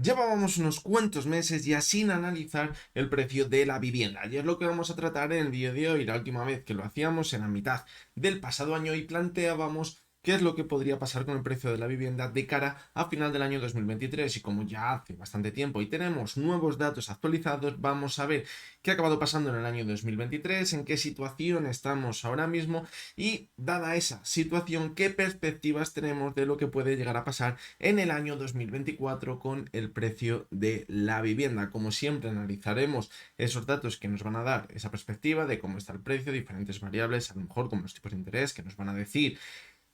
Llevábamos unos cuantos meses ya sin analizar el precio de la vivienda y es lo que vamos a tratar en el vídeo de hoy. La última vez que lo hacíamos en la mitad del pasado año y planteábamos qué es lo que podría pasar con el precio de la vivienda de cara a final del año 2023 y como ya hace bastante tiempo y tenemos nuevos datos actualizados, vamos a ver qué ha acabado pasando en el año 2023, en qué situación estamos ahora mismo y dada esa situación, qué perspectivas tenemos de lo que puede llegar a pasar en el año 2024 con el precio de la vivienda. Como siempre, analizaremos esos datos que nos van a dar esa perspectiva de cómo está el precio, diferentes variables, a lo mejor como los tipos de interés, que nos van a decir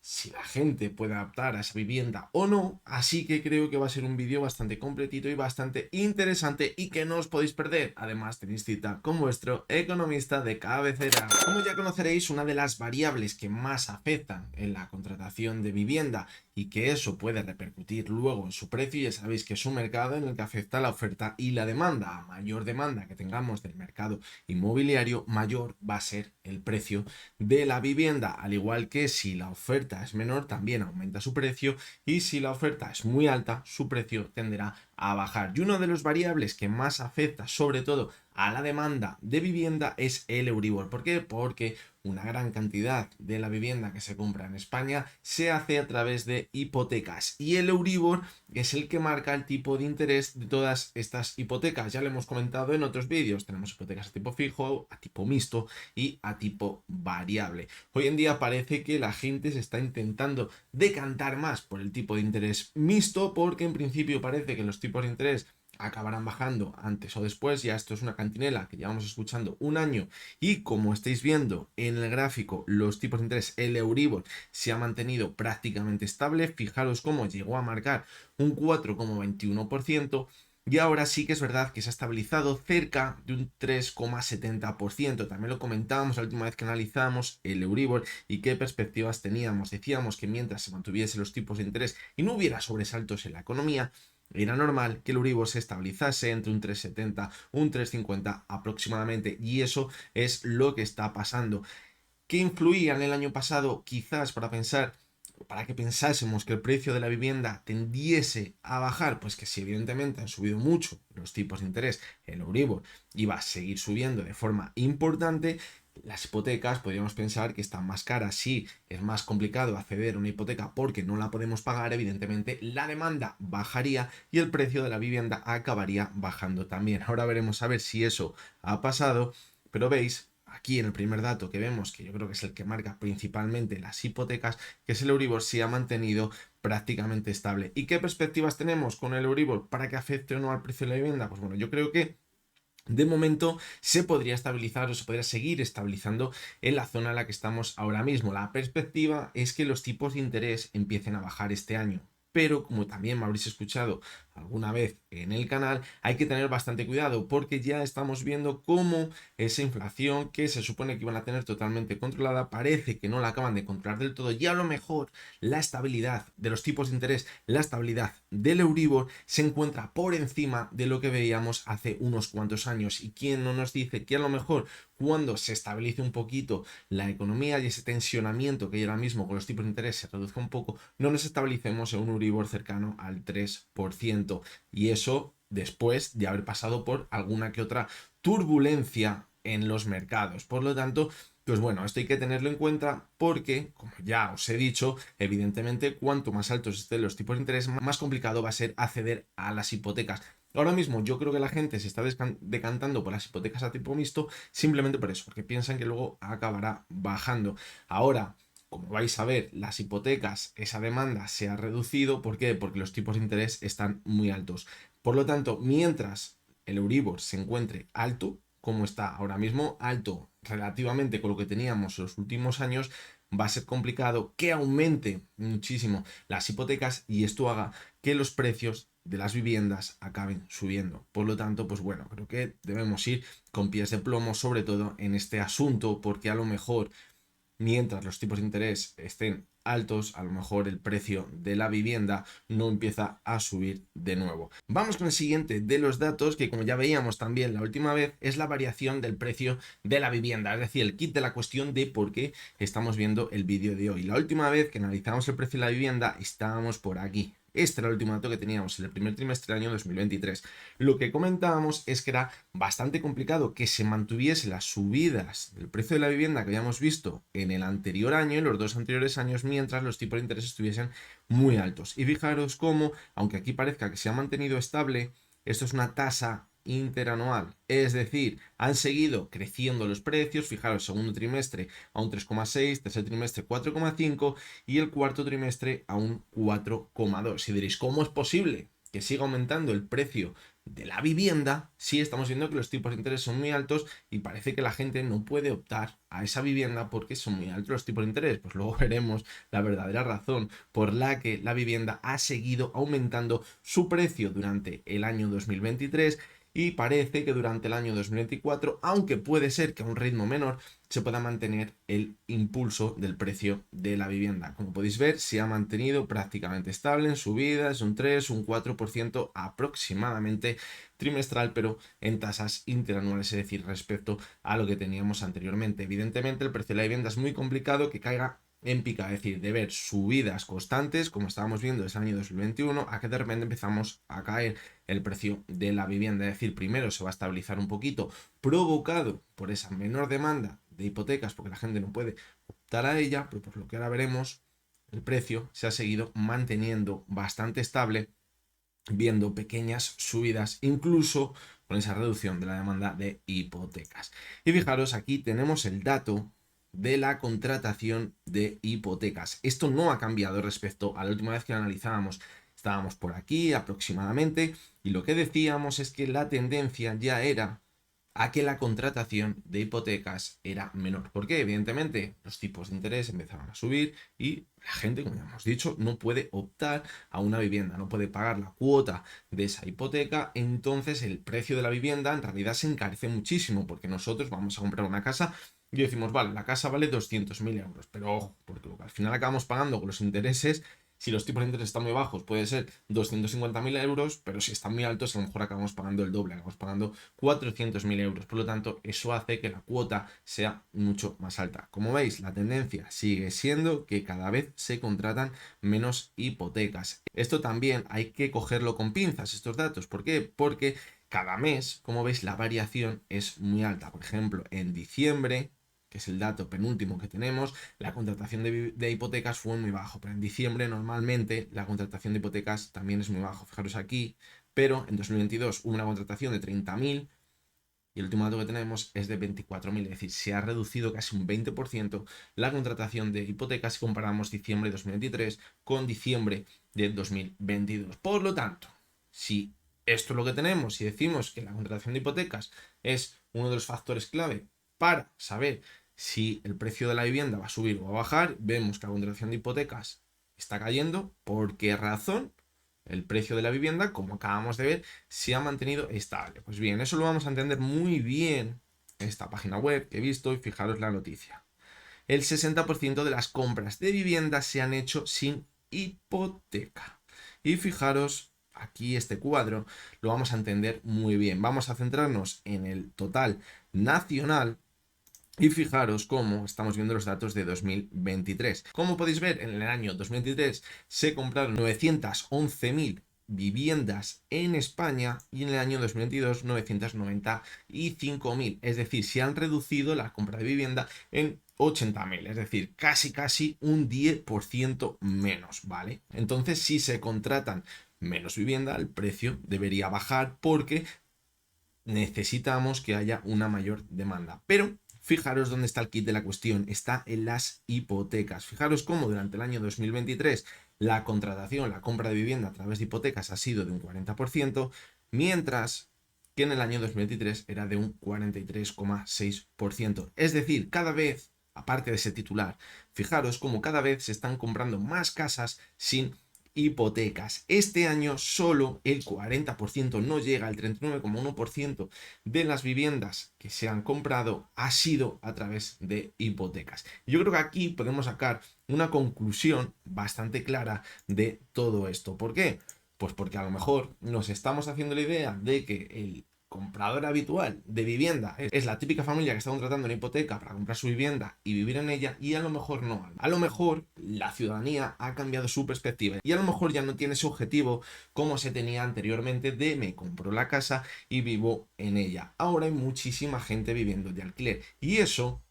si la gente puede adaptar a esa vivienda o no, así que creo que va a ser un vídeo bastante completito y bastante interesante y que no os podéis perder. Además tenéis cita con vuestro economista de cabecera. Como ya conoceréis, una de las variables que más afectan en la contratación de vivienda y que eso puede repercutir luego en su precio, ya sabéis que es un mercado en el que afecta la oferta y la demanda. A mayor demanda que tengamos del mercado inmobiliario, mayor va a ser el precio de la vivienda, al igual que si la oferta es menor también aumenta su precio y si la oferta es muy alta su precio tenderá a bajar. Y una de las variables que más afecta sobre todo a la demanda de vivienda es el Euribor. ¿Por qué? Porque una gran cantidad de la vivienda que se compra en España se hace a través de hipotecas y el Euribor es el que marca el tipo de interés de todas estas hipotecas. Ya lo hemos comentado en otros vídeos, tenemos hipotecas a tipo fijo, a tipo mixto y a tipo variable. Hoy en día parece que la gente se está intentando decantar más por el tipo de interés mixto porque en principio parece que los tipos de interés acabarán bajando antes o después. Ya esto es una cantinela que llevamos escuchando un año y como estáis viendo en el gráfico los tipos de interés, el Euribor se ha mantenido prácticamente estable. Fijaros cómo llegó a marcar un 4,21% y ahora sí que es verdad que se ha estabilizado cerca de un 3,70%. También lo comentábamos la última vez que analizamos el Euribor y qué perspectivas teníamos. Decíamos que mientras se mantuviesen los tipos de interés y no hubiera sobresaltos en la economía, era normal que el Euribor se estabilizase entre un 3,70, un 3,50 aproximadamente, y eso es lo que está pasando. ¿Qué influía en el año pasado? Quizás para que pensásemos que el precio de la vivienda tendiese a bajar, pues que si evidentemente han subido mucho los tipos de interés, el Euribor iba a seguir subiendo de forma importante. Las hipotecas podríamos pensar que están más caras, sí, es más complicado acceder a una hipoteca porque no la podemos pagar, evidentemente la demanda bajaría y el precio de la vivienda acabaría bajando también. Ahora veremos a ver si eso ha pasado, pero veis aquí en el primer dato que vemos, que yo creo que es el que marca principalmente las hipotecas, que es el Euribor, se ha mantenido prácticamente estable. ¿Y qué perspectivas tenemos con el Euribor para que afecte o no al precio de la vivienda? Pues bueno, yo creo que de momento se podría estabilizar o se podría seguir estabilizando en la zona en la que estamos ahora mismo. La perspectiva es que los tipos de interés empiecen a bajar este año. Pero como también me habréis escuchado alguna vez en el canal, hay que tener bastante cuidado porque ya estamos viendo cómo esa inflación que se supone que iban a tener totalmente controlada parece que no la acaban de controlar del todo y a lo mejor la estabilidad de los tipos de interés, la estabilidad del Euribor se encuentra por encima de lo que veíamos hace unos cuantos años. Y quién no nos dice que a lo mejor cuando se estabilice un poquito la economía y ese tensionamiento que hay ahora mismo con los tipos de interés se reduzca un poco, no nos estabilicemos en un Euribor cercano al 3%. Y eso después de haber pasado por alguna que otra turbulencia en los mercados. Por lo tanto, pues bueno, esto hay que tenerlo en cuenta porque, como ya os he dicho, evidentemente cuanto más altos estén los tipos de interés, más complicado va a ser acceder a las hipotecas. Ahora mismo yo creo que la gente se está decantando por las hipotecas a tipo mixto simplemente por eso, porque piensan que luego acabará bajando. Ahora, como vais a ver, las hipotecas, esa demanda se ha reducido. ¿Por qué? Porque los tipos de interés están muy altos. Por lo tanto, mientras el Euribor se encuentre alto, como está ahora mismo, alto relativamente con lo que teníamos en los últimos años, va a ser complicado que aumente muchísimo las hipotecas y esto haga que los precios de las viviendas acaben subiendo. Por lo tanto, pues bueno, creo que debemos ir con pies de plomo, sobre todo en este asunto, porque a lo mejor mientras los tipos de interés estén altos, a lo mejor el precio de la vivienda no empieza a subir de nuevo. Vamos con el siguiente de los datos, que como ya veíamos también la última vez, es la variación del precio de la vivienda, es decir, el kit de la cuestión de por qué estamos viendo el vídeo de hoy. La última vez que analizamos el precio de la vivienda estábamos por aquí, Este era el último dato que teníamos en el primer trimestre del año 2023. Lo que comentábamos es que era bastante complicado que se mantuviese las subidas del precio de la vivienda que habíamos visto en el anterior año, en los 2 anteriores años, mientras los tipos de interés estuviesen muy altos. Y fijaros cómo, aunque aquí parezca que se ha mantenido estable, esto es una tasa interanual, es decir, han seguido creciendo los precios. Fijaros, segundo trimestre a un 3,6, tercer trimestre 4,5 y el cuarto trimestre a un 4,2. Y diréis, ¿cómo es posible que siga aumentando el precio de la vivienda si estamos viendo que los tipos de interés son muy altos y parece que la gente no puede optar a esa vivienda porque son muy altos los tipos de interés? Pues luego veremos la verdadera razón por la que la vivienda ha seguido aumentando su precio durante el año 2023 y parece que durante el año 2024, aunque puede ser que a un ritmo menor, se pueda mantener el impulso del precio de la vivienda. Como podéis ver, se ha mantenido prácticamente estable en subidas, un 3, un 4% aproximadamente trimestral, pero en tasas interanuales, es decir, respecto a lo que teníamos anteriormente. Evidentemente, el precio de la vivienda es muy complicado que caiga en pica, es decir, de ver subidas constantes, como estábamos viendo desde el año 2021, a que de repente empezamos a caer el precio de la vivienda. Es decir, primero se va a estabilizar un poquito, provocado por esa menor demanda de hipotecas, porque la gente no puede optar a ella, pero por lo que ahora veremos, el precio se ha seguido manteniendo bastante estable, viendo pequeñas subidas, incluso con esa reducción de la demanda de hipotecas. Y fijaros, aquí tenemos el dato de la contratación de hipotecas. Esto no ha cambiado respecto a la última vez que lo analizábamos. Estábamos por aquí aproximadamente y lo que decíamos es que la tendencia ya era a que la contratación de hipotecas era menor. Porque evidentemente los tipos de interés empezaron a subir y la gente, como ya hemos dicho, no puede optar a una vivienda, no puede pagar la cuota de esa hipoteca. Entonces el precio de la vivienda en realidad se encarece muchísimo, porque nosotros vamos a comprar una casa y decimos, vale, la casa vale 200.000 euros, pero ojo, porque lo que al final acabamos pagando con los intereses, si los tipos de interés están muy bajos, puede ser 250.000 euros, pero si están muy altos, a lo mejor acabamos pagando el doble, acabamos pagando 400.000 euros. Por lo tanto, eso hace que la cuota sea mucho más alta. Como veis, la tendencia sigue siendo que cada vez se contratan menos hipotecas. Esto también hay que cogerlo con pinzas, estos datos. ¿Por qué? Porque cada mes, como veis, la variación es muy alta. Por ejemplo, en diciembre, que es el dato penúltimo que tenemos, la contratación de hipotecas fue muy bajo, pero en diciembre normalmente la contratación de hipotecas también es muy bajo. Fijaros aquí, pero en 2022 hubo una contratación de 30.000 y el último dato que tenemos es de 24.000, es decir, se ha reducido casi un 20% la contratación de hipotecas si comparamos diciembre de 2023 con diciembre de 2022. Por lo tanto, si esto es lo que tenemos y decimos que la contratación de hipotecas es uno de los factores clave para saber si el precio de la vivienda va a subir o va a bajar, vemos que la contratación de hipotecas está cayendo. ¿Por qué razón? El precio de la vivienda, como acabamos de ver, se ha mantenido estable. Pues bien, eso lo vamos a entender muy bien en esta página web que he visto y fijaros la noticia. El 60% de las compras de vivienda se han hecho sin hipoteca. Y fijaros, aquí este cuadro lo vamos a entender muy bien. Vamos a centrarnos en el total nacional. Y fijaros cómo estamos viendo los datos de 2023. Como podéis ver, en el año 2023 se compraron 911.000 viviendas en España y en el año 2022 995.000. Es decir, se han reducido la compra de vivienda en 80.000, es decir, casi un 10% menos, ¿vale? Entonces, si se contratan menos vivienda, el precio debería bajar porque necesitamos que haya una mayor demanda. Pero fijaros dónde está el kit de la cuestión, está en las hipotecas. Fijaros cómo durante el año 2023 la contratación, la compra de vivienda a través de hipotecas ha sido de un 40%, mientras que en el año 2023 era de un 43,6%. Es decir, cada vez, aparte de ese titular, fijaros cómo cada vez se están comprando más casas sin hipotecas. Este año solo el 40%, no llega al 39,1% de las viviendas que se han comprado ha sido a través de hipotecas. Yo creo que aquí podemos sacar una conclusión bastante clara de todo esto. ¿Por qué? Pues porque a lo mejor nos estamos haciendo la idea de que el comprador habitual de vivienda es la típica familia que está contratando una hipoteca para comprar su vivienda y vivir en ella, y a lo mejor no. A lo mejor la ciudadanía ha cambiado su perspectiva y a lo mejor ya no tiene ese objetivo como se tenía anteriormente de me compro la casa y vivo en ella. Ahora hay muchísima gente viviendo de alquiler y eso,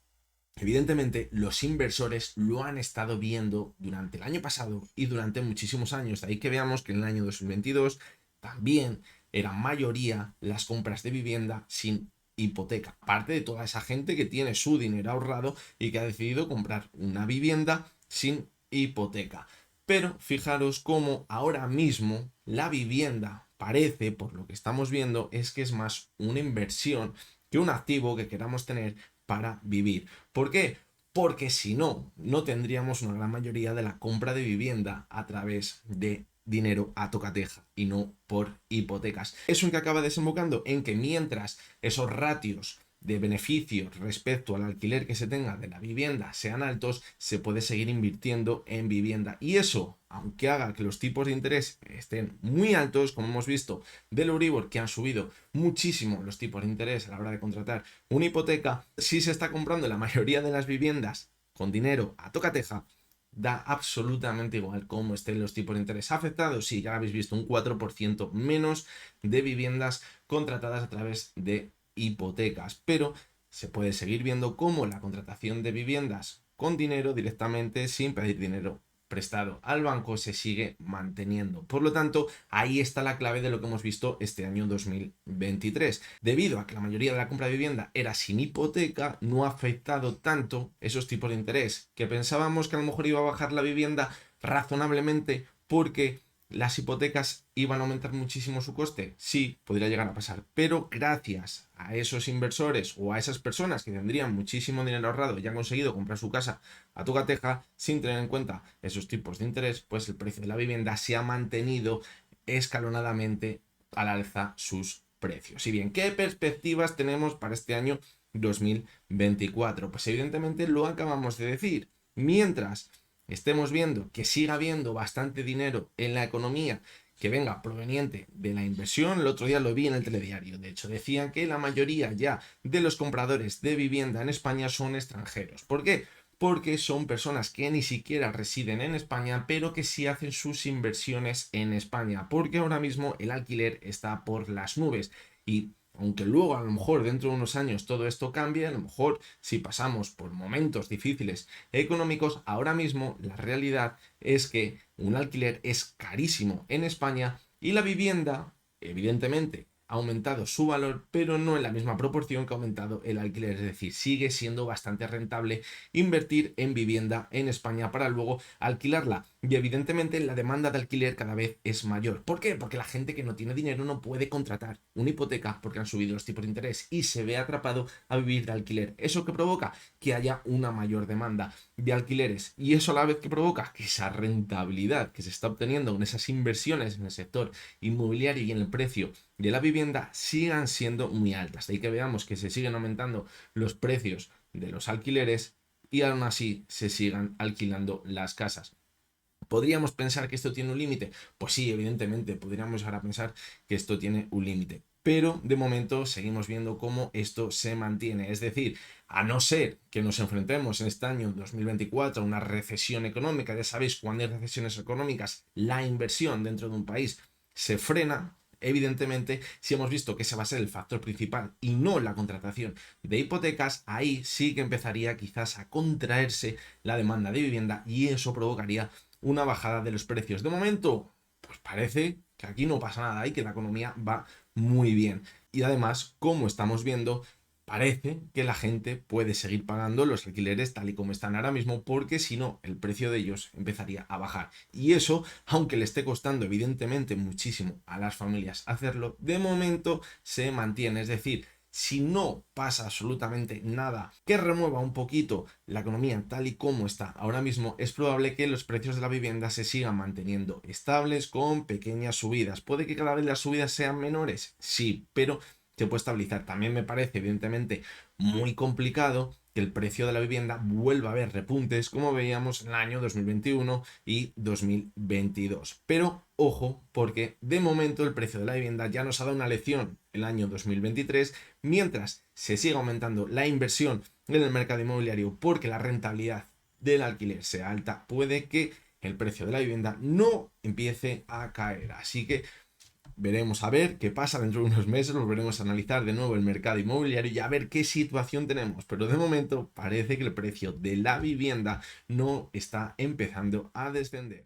evidentemente, los inversores lo han estado viendo durante el año pasado y durante muchísimos años. De ahí que veamos que en el año 2022 también eran mayoría las compras de vivienda sin hipoteca. Aparte de toda esa gente que tiene su dinero ahorrado y que ha decidido comprar una vivienda sin hipoteca. Pero fijaros cómo ahora mismo la vivienda parece, por lo que estamos viendo, es que es más una inversión que un activo que queramos tener para vivir. ¿Por qué? Porque si no, no tendríamos una gran mayoría de la compra de vivienda a través de dinero a tocateja y no por hipotecas. Eso en que acaba desembocando en que mientras esos ratios de beneficios respecto al alquiler que se tenga de la vivienda sean altos, se puede seguir invirtiendo en vivienda. Y eso, aunque haga que los tipos de interés estén muy altos, como hemos visto del Euribor, que han subido muchísimo los tipos de interés a la hora de contratar una hipoteca, si se está comprando la mayoría de las viviendas con dinero a tocateja, da absolutamente igual cómo estén los tipos de interés afectados. Sí, ya habéis visto, un 4% menos de viviendas contratadas a través de hipotecas, pero se puede seguir viendo cómo la contratación de viviendas con dinero directamente, sin pedir dinero prestado al banco, se sigue manteniendo. Por lo tanto, ahí está la clave de lo que hemos visto este año 2023. Debido a que la mayoría de la compra de vivienda era sin hipoteca, no ha afectado tanto esos tipos de interés, que pensábamos que a lo mejor iba a bajar la vivienda razonablemente porque las hipotecas iban a aumentar muchísimo su coste. Sí, podría llegar a pasar, pero gracias a esos inversores o a esas personas que tendrían muchísimo dinero ahorrado y han conseguido comprar su casa a tocateja sin tener en cuenta esos tipos de interés, pues el precio de la vivienda se ha mantenido escalonadamente al alza sus precios. Y bien, ¿qué perspectivas tenemos para este año 2024? Pues evidentemente lo acabamos de decir. Mientras estemos viendo que siga habiendo bastante dinero en la economía que venga proveniente de la inversión, el otro día lo vi en el telediario, de hecho decían que la mayoría ya de los compradores de vivienda en España son extranjeros. ¿Por qué? Porque son personas que ni siquiera residen en España, pero que sí hacen sus inversiones en España, porque ahora mismo el alquiler está por las nubes. Y aunque luego a lo mejor dentro de unos años todo esto cambie, a lo mejor si pasamos por momentos difíciles económicos, ahora mismo la realidad es que un alquiler es carísimo en España y la vivienda, evidentemente, ha aumentado su valor, pero no en la misma proporción que ha aumentado el alquiler. Es decir, sigue siendo bastante rentable invertir en vivienda en España para luego alquilarla. Y evidentemente la demanda de alquiler cada vez es mayor. ¿Por qué? Porque la gente que no tiene dinero no puede contratar una hipoteca porque han subido los tipos de interés y se ve atrapado a vivir de alquiler. ¿Eso que provoca? Que haya una mayor demanda de alquileres. Y eso a la vez que provoca que esa rentabilidad que se está obteniendo con esas inversiones en el sector inmobiliario y en el precio de la vivienda sigan siendo muy altas. De ahí que veamos que se siguen aumentando los precios de los alquileres y aún así se sigan alquilando las casas. ¿Podríamos pensar que esto tiene un límite? Pues sí, evidentemente, podríamos llegar a pensar que esto tiene un límite. Pero de momento seguimos viendo cómo esto se mantiene. Es decir, a no ser que nos enfrentemos en este año 2024 a una recesión económica, ya sabéis, cuando hay recesiones económicas, la inversión dentro de un país se frena. Evidentemente, si hemos visto que ese va a ser el factor principal y no la contratación de hipotecas, ahí sí que empezaría quizás a contraerse la demanda de vivienda y eso provocaría una bajada de los precios. De momento, pues parece que aquí no pasa nada y que la economía va muy bien. Y además, como estamos viendo, parece que la gente puede seguir pagando los alquileres tal y como están ahora mismo, porque si no, el precio de ellos empezaría a bajar. Y eso, aunque le esté costando evidentemente muchísimo a las familias hacerlo, de momento se mantiene. Es decir, si no pasa absolutamente nada que remueva un poquito la economía tal y como está ahora mismo, es probable que los precios de la vivienda se sigan manteniendo estables con pequeñas subidas. ¿Puede que cada vez las subidas sean menores? Sí, pero se puede estabilizar. También me parece, evidentemente, muy complicado que el precio de la vivienda vuelva a ver repuntes como veíamos en el año 2021 y 2022. Pero ojo, porque de momento el precio de la vivienda ya nos ha dado una lección el año 2023, mientras se sigue aumentando la inversión en el mercado inmobiliario porque la rentabilidad del alquiler sea alta, puede que el precio de la vivienda no empiece a caer. Así que veremos a ver qué pasa dentro de unos meses, volveremos a analizar de nuevo el mercado inmobiliario y a ver qué situación tenemos. Pero de momento parece que el precio de la vivienda no está empezando a descender.